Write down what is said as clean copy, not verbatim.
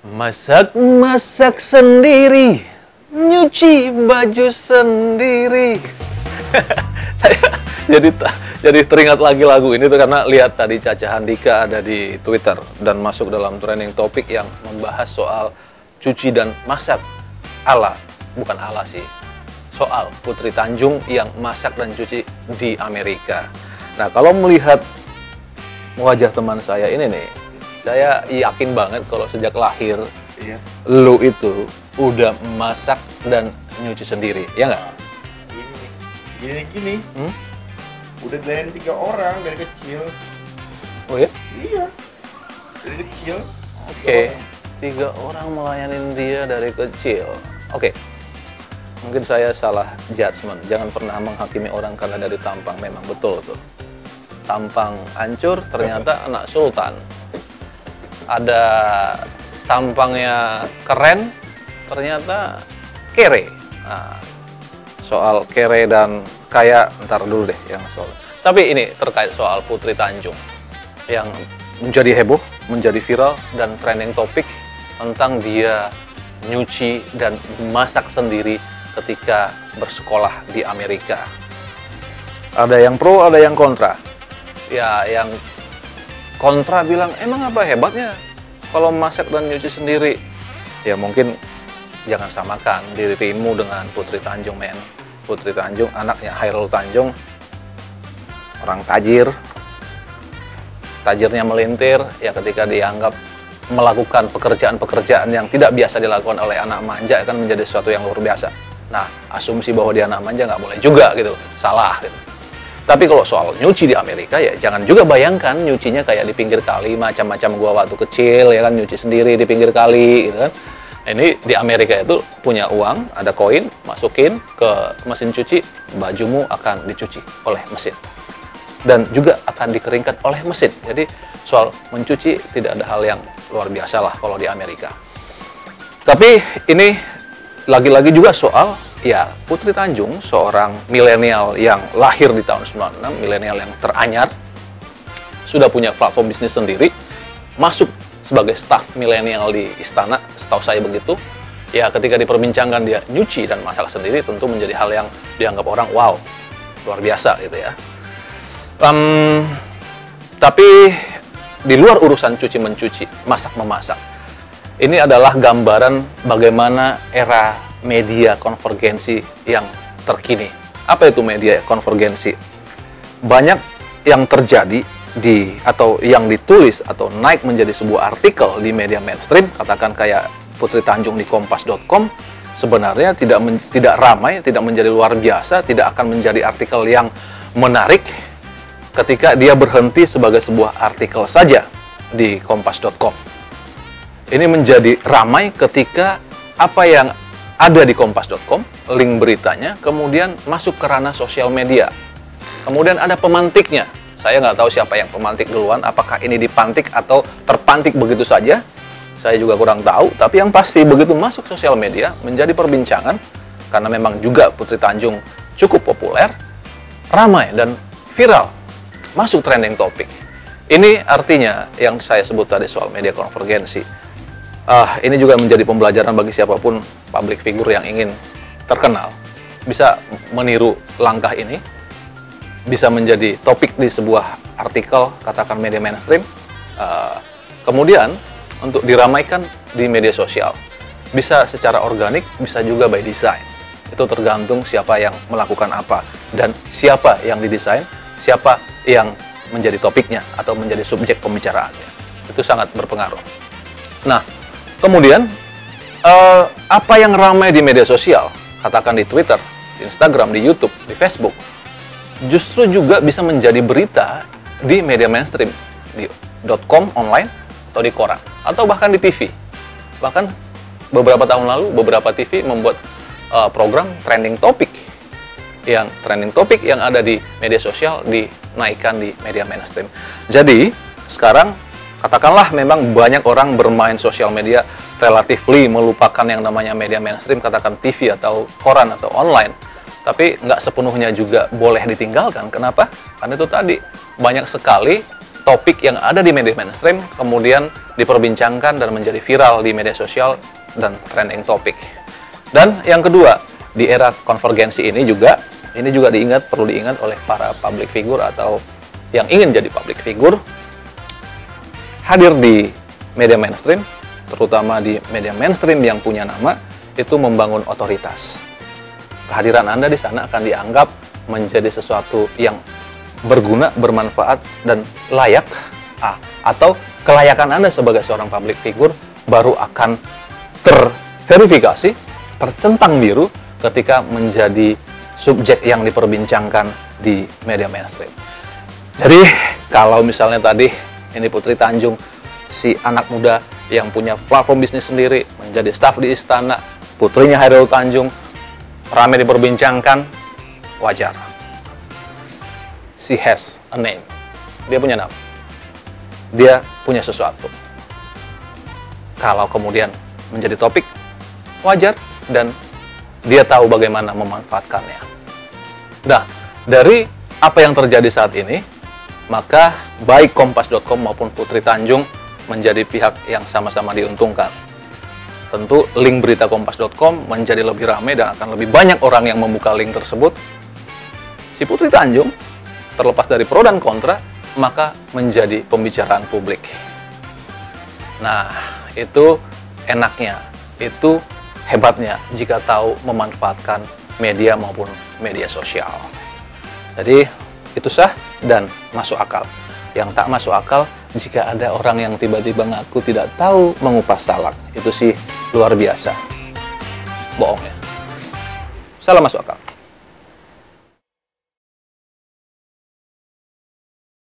Masak-masak sendiri, nyuci baju sendiri. jadi teringat lagi lagu ini tuh karena lihat tadi Caca Handika ada di Twitter dan masuk dalam trending topik yang membahas soal cuci dan masak bukan ala sih, soal Putri Tanjung yang masak dan cuci di Amerika. Nah, kalau melihat wajah teman saya ini nih, saya yakin banget kalau sejak lahir, lu itu udah masak dan nyuci sendiri, ya nggak? Gini. Udah dilayani 3 orang dari kecil. Oh ya? Iya. Dari kecil. Oke. 3 orang melayanin dia dari kecil. Oke. Mungkin saya salah judgement. Jangan pernah menghakimi orang karena dari tampang. Memang betul tuh. Tampang hancur, ternyata anak sultan. Ada tampangnya keren, ternyata kere. Nah, soal kere dan kaya, ntar dulu deh yang soal. Tapi ini terkait soal Putri Tanjung yang menjadi heboh, menjadi viral, dan trending topik tentang dia nyuci dan masak sendiri ketika bersekolah di Amerika. Ada yang pro, ada yang kontra. Ya, yang kontra bilang, emang apa hebatnya kalau masak dan nyuci sendiri? Ya mungkin jangan samakan dirimu dengan Putri Tanjung, men. Putri Tanjung, anaknya Chairul Tanjung, orang tajir. Tajirnya melintir, ya ketika dianggap melakukan pekerjaan-pekerjaan yang tidak biasa dilakukan oleh anak manja, kan menjadi sesuatu yang luar biasa. Nah, asumsi bahwa dia anak manja nggak boleh juga, gitu loh. Salah, gitu. Tapi kalau soal nyuci di Amerika, ya jangan juga bayangkan nyucinya kayak di pinggir kali, macam-macam gua waktu kecil, ya kan, nyuci sendiri di pinggir kali, gitu kan. Ini di Amerika itu punya uang, ada koin, masukin ke mesin cuci, bajumu akan dicuci oleh mesin. Dan juga akan dikeringkan oleh mesin. Jadi soal mencuci tidak ada hal yang luar biasa lah kalau di Amerika. Tapi ini lagi-lagi juga soal, ya, Putri Tanjung, seorang milenial yang lahir di tahun 96, milenial yang teranyar, sudah punya platform bisnis sendiri, masuk sebagai staf milenial di istana, setahu saya begitu. Ya, ketika diperbincangkan dia nyuci dan masak sendiri, tentu menjadi hal yang dianggap orang, wow, luar biasa gitu ya. Tapi di luar urusan cuci-mencuci, masak-memasak, ini adalah gambaran bagaimana era media konvergensi yang terkini. Apa itu media konvergensi? Banyak yang terjadi atau yang ditulis atau naik menjadi sebuah artikel di media mainstream, katakan kayak Putri Tanjung di kompas.com, sebenarnya tidak ramai, tidak menjadi luar biasa, tidak akan menjadi artikel yang menarik ketika dia berhenti sebagai sebuah artikel saja di kompas.com. Ini menjadi ramai ketika apa yang ada di kompas.com, link beritanya, kemudian masuk ke ranah sosial media. Kemudian ada pemantiknya. Saya nggak tahu siapa yang pemantik duluan, apakah ini dipantik atau terpantik begitu saja. Saya juga kurang tahu, tapi yang pasti begitu masuk sosial media, menjadi perbincangan, karena memang juga Putri Tanjung cukup populer, ramai dan viral, masuk trending topik. Ini artinya yang saya sebut tadi soal media konvergensi. Ini juga menjadi pembelajaran bagi siapapun public figure yang ingin terkenal, bisa meniru langkah ini, bisa menjadi topik di sebuah artikel, katakan media mainstream, kemudian untuk diramaikan di media sosial. Bisa secara organik, bisa juga by design. Itu tergantung siapa yang melakukan apa, dan siapa yang didesain, siapa yang menjadi topiknya, atau menjadi subjek pembicaraannya. Itu sangat berpengaruh. Nah, kemudian, apa yang ramai di media sosial, katakan di Twitter, di Instagram, di YouTube, di Facebook, justru juga bisa menjadi berita di media mainstream, di .com online, atau di koran, atau bahkan di TV. Bahkan beberapa tahun lalu, beberapa TV membuat program trending topik yang ada di media sosial dinaikkan di media mainstream. Jadi, sekarang katakanlah memang banyak orang bermain sosial media relatively melupakan yang namanya media mainstream, katakan TV atau koran atau online. Tapi nggak sepenuhnya juga boleh ditinggalkan. Kenapa? Karena itu tadi, banyak sekali topik yang ada di media mainstream kemudian diperbincangkan dan menjadi viral di media sosial dan trending topik. Dan yang kedua, di era konvergensi ini juga perlu diingat oleh para public figure atau yang ingin jadi public figure, hadir di media mainstream, terutama di media mainstream yang punya nama, itu membangun otoritas. Kehadiran Anda di sana akan dianggap menjadi sesuatu yang berguna, bermanfaat, dan layak, atau kelayakan Anda sebagai seorang public figure baru akan terverifikasi, tercentang biru ketika menjadi subjek yang diperbincangkan di media mainstream. Jadi, kalau misalnya tadi ini Putri Tanjung, si anak muda yang punya platform bisnis sendiri, menjadi staf di istana, putrinya Hairul Tanjung, ramai diperbincangkan, wajar. She has a name. Dia punya nama. Dia punya sesuatu. Kalau kemudian menjadi topik, wajar, dan dia tahu bagaimana memanfaatkannya. Nah, dari apa yang terjadi saat ini, maka baik Kompas.com maupun Putri Tanjung menjadi pihak yang sama-sama diuntungkan. Tentu link berita Kompas.com menjadi lebih ramai dan akan lebih banyak orang yang membuka link tersebut. Si Putri Tanjung, terlepas dari pro dan kontra, maka menjadi pembicaraan publik. Nah, itu enaknya, itu hebatnya jika tahu memanfaatkan media maupun media sosial. Jadi, itu sah dan masuk akal. Yang tak masuk akal, jika ada orang yang tiba-tiba ngaku tidak tahu mengupas salak. Itu sih luar biasa. Bohong ya. Salah masuk akal.